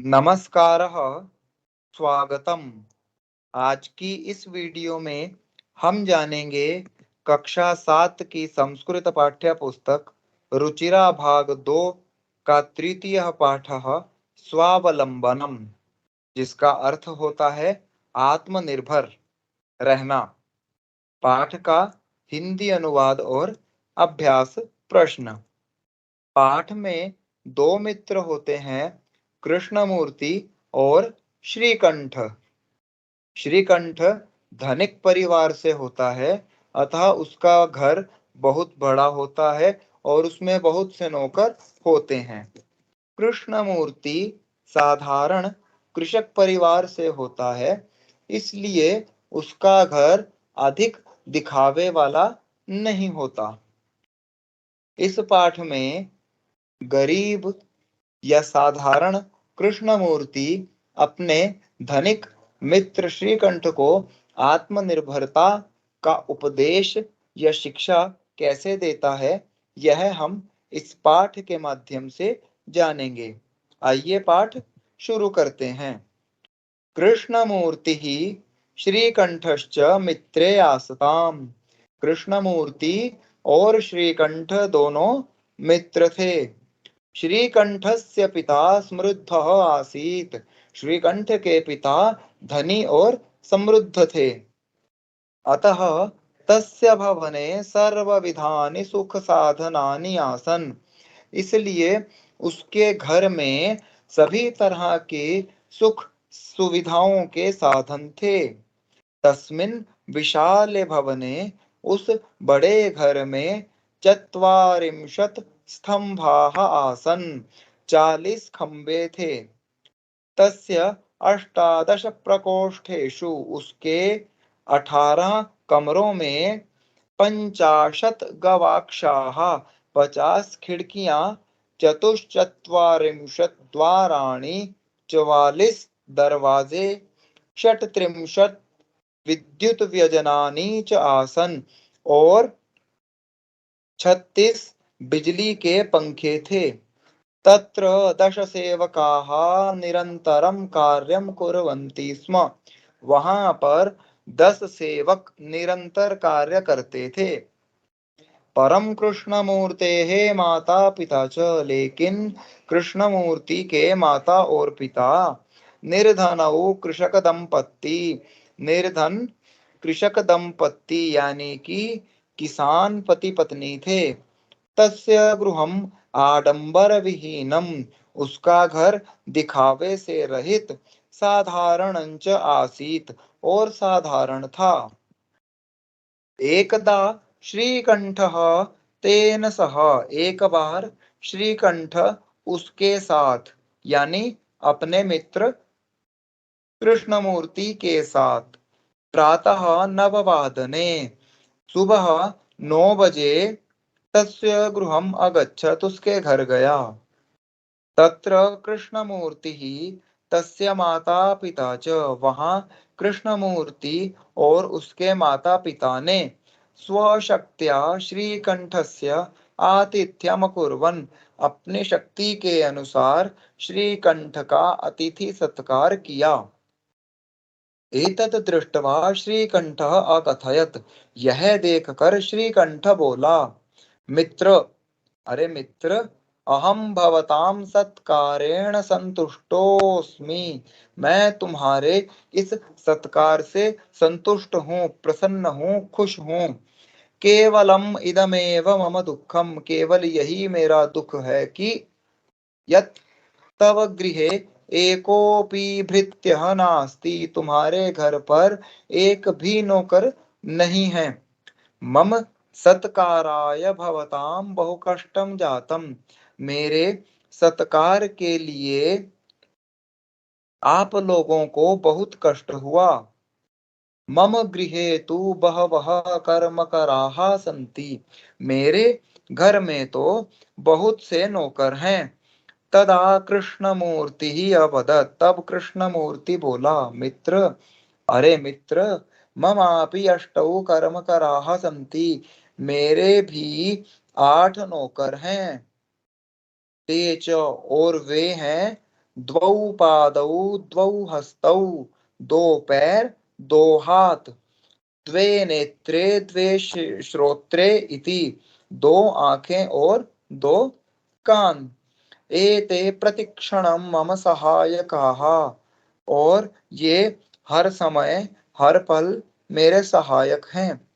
नमस्कारः, स्वागतम। आज की इस वीडियो में हम जानेंगे कक्षा 7 की संस्कृत पाठ्य पुस्तक रुचिरा भाग 2 का तृतीय पाठ स्वावलंबनम, जिसका अर्थ होता है आत्मनिर्भर रहना। पाठ का हिंदी अनुवाद और अभ्यास प्रश्न। पाठ में दो मित्र होते हैं, कृष्णमूर्ति और श्रीकंठ। श्रीकंठ धनिक परिवार से होता है, अतः उसका घर बहुत बड़ा होता है और उसमें बहुत से नौकर होते हैं। कृष्णमूर्ति साधारण कृषक परिवार से होता है, इसलिए उसका घर अधिक दिखावे वाला नहीं होता। इस पाठ में गरीब या साधारण कृष्णमूर्ति अपने धनिक मित्र श्रीकंठ को आत्मनिर्भरता का उपदेश या शिक्षा कैसे देता है, यह हम इस पाठ के माध्यम से जानेंगे। आइए पाठ शुरू करते हैं। कृष्णमूर्ति श्रीकंठश्च मित्रे आसताम। कृष्णमूर्ति और श्रीकंठ दोनों मित्र थे। श्रीकंठस्य पिता समृद्धः आसीत्। श्रीकंठ के पिता धनी और समृद्ध थे। अतः तस्य भवने सर्वविधानि सुख साधनानि आसन्। इसलिए उसके घर में सभी तरह के सुख सुविधाओं के साधन थे। तस्मिन् विशाले भवने, उस बड़े घर में, चत्वारिंशत् स्तंभाः आसन्। 40 खंबे थे। तस्य 18 प्रकोष्ठेषु, उसके 18 कमरों में, 50 गवाक्षाः 50 खिड़कियां, चतुश्चत्वारिंशत् द्वाराणि 44 दरवाजे, षट्त्रिंशत् विद्युत व्यजनानि च आसन् और 36 बिजली के पंखे थे। तत्र 10 सेवकाः निरंतरं कार्यं कुर्वन्ति स्म। वहां पर 10 सेवक निरंतर कार्य करते थे। परम कृष्णमूर्तेः माता पिता च, लेकिन कृष्णमूर्ति के माता और पिता निर्धनौ कृषक दंपत्ति, निर्धन कृषक दंपत्ति यानी कि किसान पति पत्नी थे। तस्य गृहम् आडंबर विहीनम, उसका घर दिखावे से रहित साधारणंच आसीत और साधारण था। एकदा श्रीकंठः तेन सह, एक बार श्रीकंठ उसके साथ यानी अपने मित्र कृष्णमूर्ति के साथ, प्रातः 9 वादने, सुबह 9 बजे, तस्य गृहम् अगच्छत्, उसके घर गया। तत्र कृष्णमूर्तिः तस्य माता पिता च, वहां कृष्णमूर्ति और उसके माता पिता ने स्वशक्त्या श्रीकंठस्य आतिथ्यम अकुर्वन्, अपनी शक्ति के अनुसार श्रीकंठ का अतिथि सत्कार किया। एतत् दृष्ट्वा श्रीकंठः अकथयत्, यह देखकर श्रीकंठ बोला, मित्र, अरे मित्र, अहम भवताम सत्कारेण संतुष्टोस्मि। मैं तुम्हारे इस सत्कार से संतुष्ट हूँ, प्रसन्न हूँ, खुश हूँ। केवलम इदमेव मम दुःखम, केवल यही मेरा दुख है कि यत् तव गृहे एकोपि भृत्यः नास्ति, तुम्हारे घर पर एक भी नौकर नहीं है। मम सत्काराय भवताम बहु कष्टम जातम, मेरे सत्कार के लिए आप लोगों को बहुत कष्ट हुआ। मम गृहे तु बहवः कर्मकराः सन्ति, मेरे घर में तो बहुत से नौकर हैं। तदा कृष्णमूर्ति ही अवदत्, तब कृष्णमूर्ति बोला, मित्र, अरे मित्र, ममापि अष्टौ कर्मकराः सन्ति, मेरे भी 8 नौकर हैं। ते च, और वे हैं द्वौ पादौ द्वौ हस्तौ, दो पैर दो हाथ, द्वे नेत्रे द्वे श्रोत्रे इति, दो आंखें और दो कान। एते प्रतिक्षणं मम सहायकाः, और ये हर समय हर पल मेरे सहायक हैं।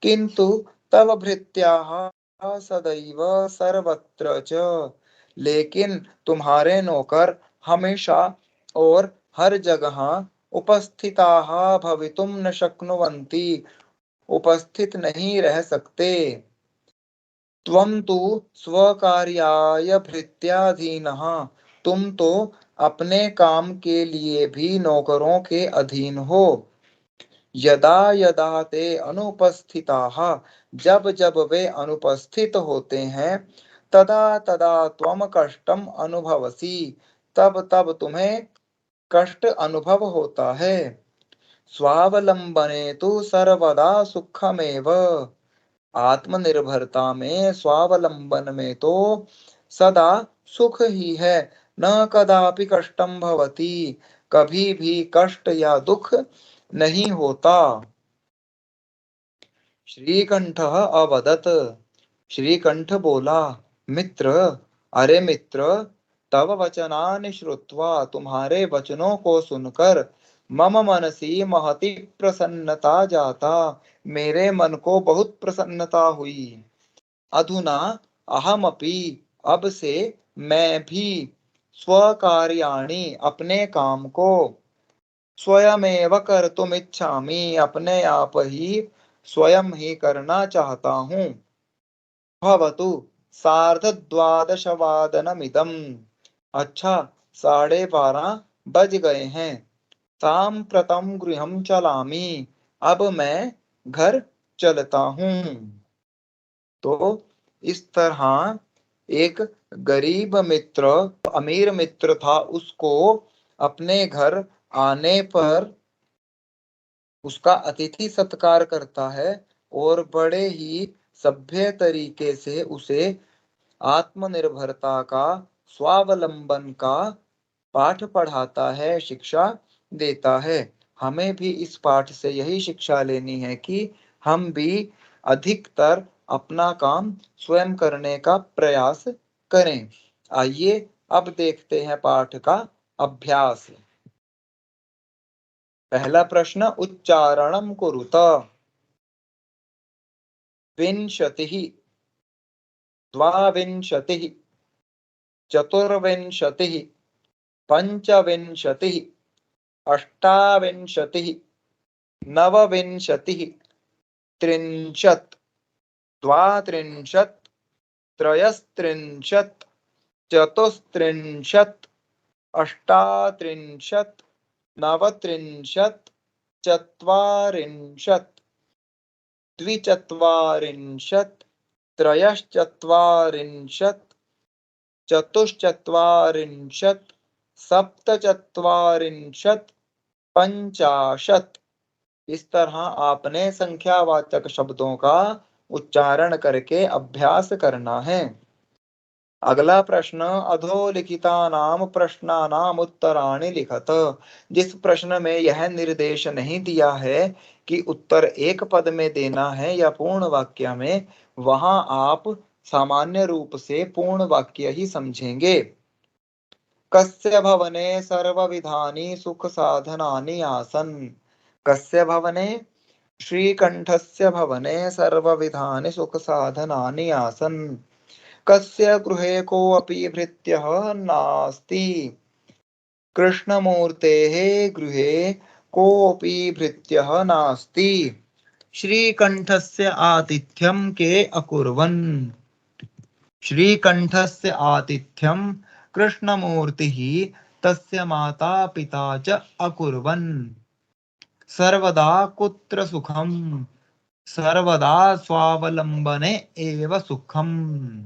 किंतु तव भृत्याः सदैव सर्वत्र च, लेकिन तुम्हारे नौकर हमेशा और हर जगह उपस्थिताः भवितुं न शक्नुवन्ति, उपस्थित नहीं रह सकते। त्वं तु स्वकार्याय भृत्याधीनः, तुम तो अपने काम के लिए भी नौकरों के अधीन हो। यदा यदा ते अनुपस्थिताः, जब जब वे अनुपस्थित होते हैं, तदा तदा त्वम कष्टम अनुभवसि, तब तब तुम्हें कष्ट अनुभव होता है। स्वावलंबने तो सर्वदा सुखमेव, आत्मनिर्भरता में स्वावलंबन में तो सदा सुख ही है, न कदापि कष्टम भवति, कभी भी कष्ट या दुख नहीं होता। श्रीकंठ अवदत, श्रीकंठ बोला, मित्र, अरे मित्र, तव वचनानि श्रुत्वा, तुम्हारे वचनों को सुनकर, मम मनसि महती प्रसन्नता जाता, मेरे मन को बहुत प्रसन्नता हुई। अधुना अहमपि, अब से मैं भी, स्वकार्याणि, अपने काम को, स्वयमेव कर्तुमिच्छामि, अपने आप ही स्वयं ही करना चाहता हूँ। भवतु सार्धद्वादशवादनमिदम्, अच्छा 12:30 बज गए हैं। साम्प्रतं गृहं चलामि, अब मैं घर चलता हूँ। तो इस तरह एक गरीब मित्र अमीर मित्र था, उसको अपने घर आने पर उसका अतिथि सत्कार करता है और बड़े ही सभ्य तरीके से उसे आत्मनिर्भरता का, स्वावलंबन का पाठ पढ़ाता है, शिक्षा देता है। हमें भी इस पाठ से यही शिक्षा लेनी है कि हम भी अधिकतर अपना काम स्वयं करने का प्रयास करें। आइए अब देखते हैं पाठ का अभ्यास। पहला प्रश्न, उच्चारणं कुरुत। विंशतिः, द्वाविंशतिः, चतुर्विंशतिः, पंचविंशतिः, अष्टाविंशतिः, नवविंशतिः, त्रिंशत्, द्वात्रिंशत्, त्रयस्त्रिंशत्, चतुस्त्रिंशत्, अष्टात्रिंशत्, नवत्रिंशत्, चत्वारिंशत्, द्विचत्वारिंशत्, त्रयश्चत्वारिंशत्, चतुश्चत्वारिंशत्, सप्तचत्वारिंशत्, पंचाशत्। इस तरह आपने संख्यावाचक शब्दों का उच्चारण करके अभ्यास करना है। अगला प्रश्न, अधोलिखितानां प्रश्नानां उत्तराणि लिखत। जिस प्रश्न में यह निर्देश नहीं दिया है कि उत्तर एक पद में देना है या पूर्ण वाक्य में, वहां आप सामान्य रूप से पूर्ण वाक्य ही समझेंगे। कस्य भवने सर्वविधानि सुख साधनानि आसन्। कस्य भवने, श्रीकंठस्य भवने सर्वविधानि सुख साधनानि आसन्। कस्य गृहे कोऽपि भृत्यः नास्ति। कृष्णमूर्तेः गृहे कोऽपि भृत्यः नास्ति। श्रीकंठस्य आतिथ्यं के अकुर्वन्। श्रीकंठस्य आतिथ्यं कृष्णमूर्तिः तस्य माता पिता च अकुर्वन्। सर्वदा कुत्र सुखम्। सर्वदा स्वावलंबने एव सुखम्।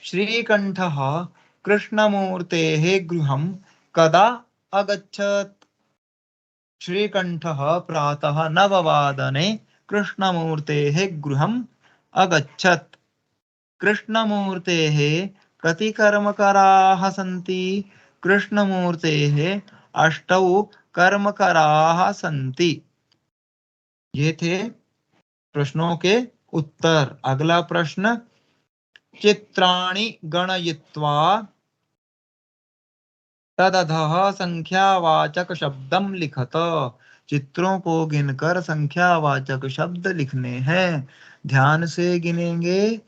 श्रीकंठः कृष्णमूर्तेः गृहं कदा अगच्छत्। श्रीकंठः प्रातः 9 वादने कृष्णमूर्तेः गृहम् अगच्छत्। कृष्णमूर्तेः कति कर्मकराः सन्ति। कृष्णमूर्तेः अष्टौ कर्मकराः सन्ति। ये थे प्रश्नों के उत्तर। अगला प्रश्न, चित्राणि गणयित्वा तदधः संख्यावाचक शब्दम लिखत। चित्रों को गिनकर संख्यावाचक शब्द लिखने हैं। ध्यान से गिनेंगे।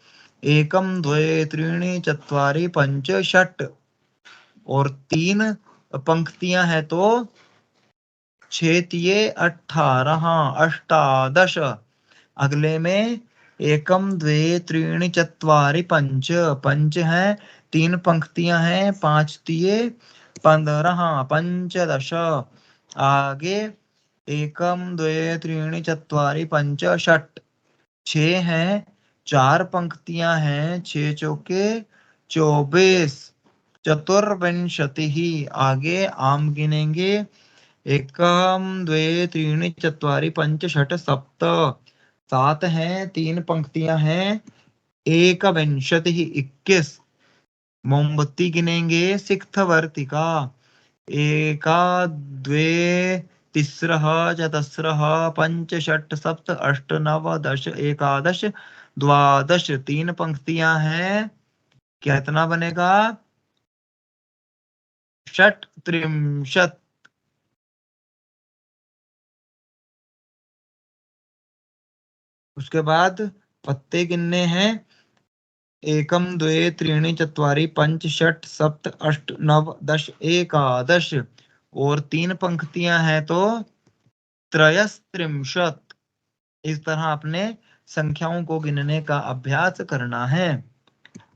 एकम द्वे त्रीणि चत्वारि पंच षट, और 3 पंक्तियां हैं तो 6 तिये 18, अष्टादश। अगले में एकम द्वे त्रीणि चत्वारि पंच, पंच है 3 पंक्तियां हैं, 5 तिये 15, पंचदश। आगे एकम द्वे त्रीणि चत्वारि पंच षट, 6 हैं, 4 पंक्तियां हैं, 6 चौके 24, चतुर्विंशति ही। आगे आम गिनेंगे। एकम द्वे त्रीणि चत्वारि पंच षट सप्त, 7 हैं, 3 पंक्तियां हैं, एकविंशति ही 21। मोमबत्ती गिनेंगे। सिक्थवर्तिका, एका द्वे तिस्रः चतस्रः पंच षट सप्त अष्ट नव दश एकादश द्वादश, 3 पंक्तियां हैं, कितना बनेगा? षट त्रिंशत। उसके बाद पत्ते गिनने हैं। एकम द्वे त्रीणि चत्वारि पंच षट सप्त अष्ट नव दश एकादश, और 3 पंक्तियां हैं तो त्रयस्त्रिंशत। इस तरह अपने संख्याओं को गिनने का अभ्यास करना है।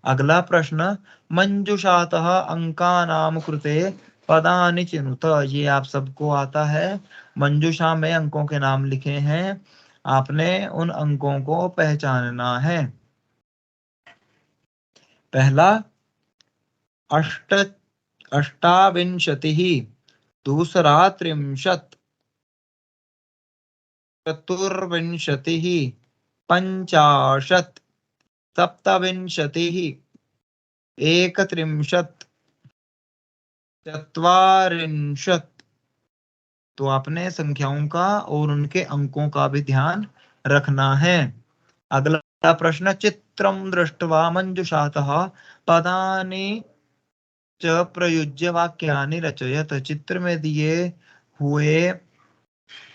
अगला प्रश्न, मंजुषातः अंकानाम कृते पदानि चिनुत। ये आप सबको आता है। मंजुषा में अंकों के नाम लिखे हैं, आपने उन अंकों को पहचानना है। पहला अष्ट अष्टाविंशतिः, दूसरा 30, चतुर्विंशतिः, 50, सप्तविंशतिः, 31, 40। तो आपने संख्याओं का और उनके अंकों का भी ध्यान रखना है। अगला प्रश्न, चित्रम दृष्ट्वा मंजुषातः पदानि च प्रयुज्य वाक्यानि रचयत। चित्र में दिए हुए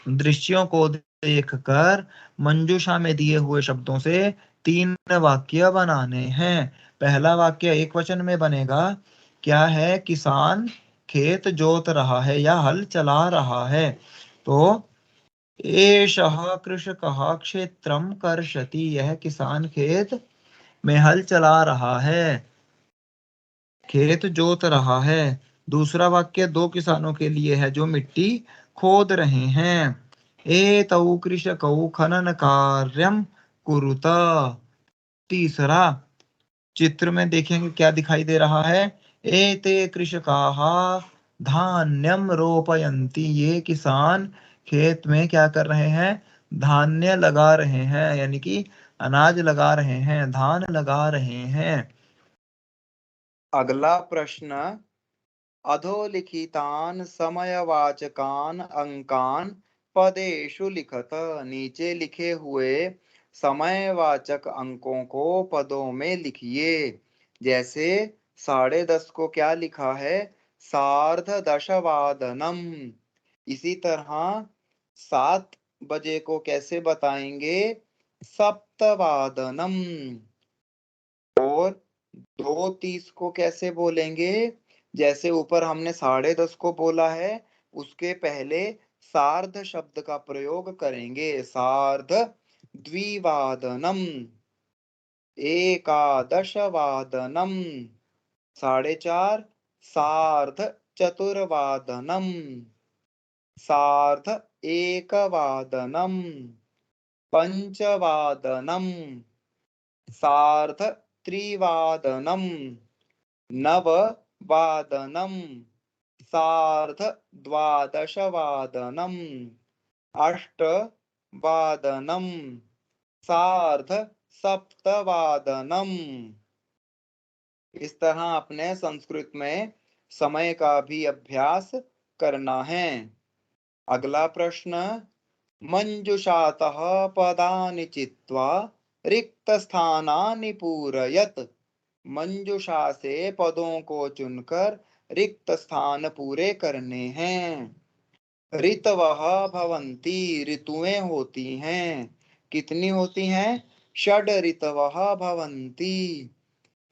दृश्यों को देखकर मंजूषा में दिए हुए शब्दों से 3 वाक्य बनाने हैं। पहला वाक्य एक वचन में बनेगा। क्या है? किसान खेत जोत रहा है या हल चला रहा है। तो एषः कृषकः क्षेत्रम कर्षति, यह किसान खेत में हल चला रहा है, खेत जोत रहा है। दूसरा वाक्य 2 किसानों के लिए है जो मिट्टी खोद रहे हैं। एतौ कृषकौ खनन कार्यम कुरुत। तीसरा, चित्र में देखेंगे क्या दिखाई दे रहा है। एते कृषकाः धान्यम रोपयन्ति, ये किसान खेत में क्या कर रहे हैं? धान्य लगा रहे हैं, यानी कि अनाज लगा रहे हैं, धान लगा रहे हैं। अगला प्रश्न, अधोलिखितान समयवाचकान अंकान पदेषु लिखत। नीचे लिखे हुए समयवाचक अंकों को पदों में लिखिए। जैसे 10:30 को क्या लिखा है? सार्धदशवादनम। इसी तरह 7 बजे को कैसे बताएंगे? सप्तवादनम। और 2:30 को कैसे बोलेंगे? जैसे ऊपर हमने 10:30 को बोला है, उसके पहले सार्ध शब्द का प्रयोग करेंगे। सार्ध द्विवादनम, एकादशवादनम, 4:30, सार्ध चतुर्वादनम, सार्ध एकवादनम, पंचवादनम, सार्ध त्रिवादनम, नववादनम, सार्ध द्वादशवादनम, अष्टवादनम, सार्ध सप्तवादनम। इस तरह अपने संस्कृत में समय का भी अभ्यास करना है। अगला प्रश्न, मंजुषातः पदानि चित्वा रिक्तस्थानानि पूरयत। मंजुषा से पदों को चुनकर रिक्त स्थान पूरे करने हैं। ऋतवः भवन्ति, ऋतुएं होती हैं। कितनी होती हैं? षड ऋतवः भवन्ति।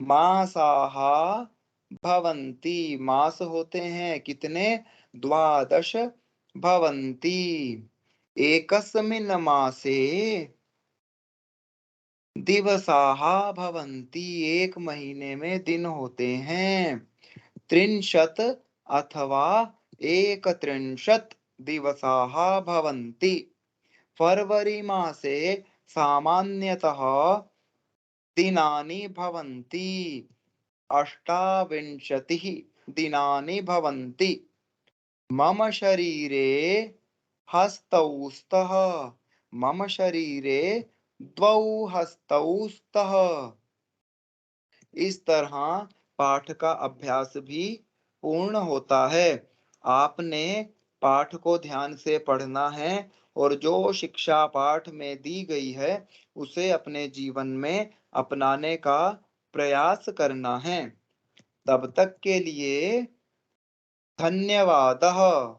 मासाः भवन्ति, मास होते हैं कितने? द्वादश भवन्ति। एकस्मिन् मासे दिवसाः भवन्ति, एक महीने में दिन होते हैं। त्रिंशत् अथवा एकत्रिंशत् दिवसाः भवन्ति। फरवरी मासे सामान्यतः दिनानि भवन्ति। अष्टाविंशतिः दिनानि भवन्ति। मम शरीरे हस्तौ स्तः, मम शरीरे द्वौ हस्तौ स्तः। इस तरह पाठ का अभ्यास भी पूर्ण होता है। आपने पाठ को ध्यान से पढ़ना है और जो शिक्षा पाठ में दी गई है उसे अपने जीवन में अपनाने का प्रयास करना है। तब तक के लिए धन्यवादः।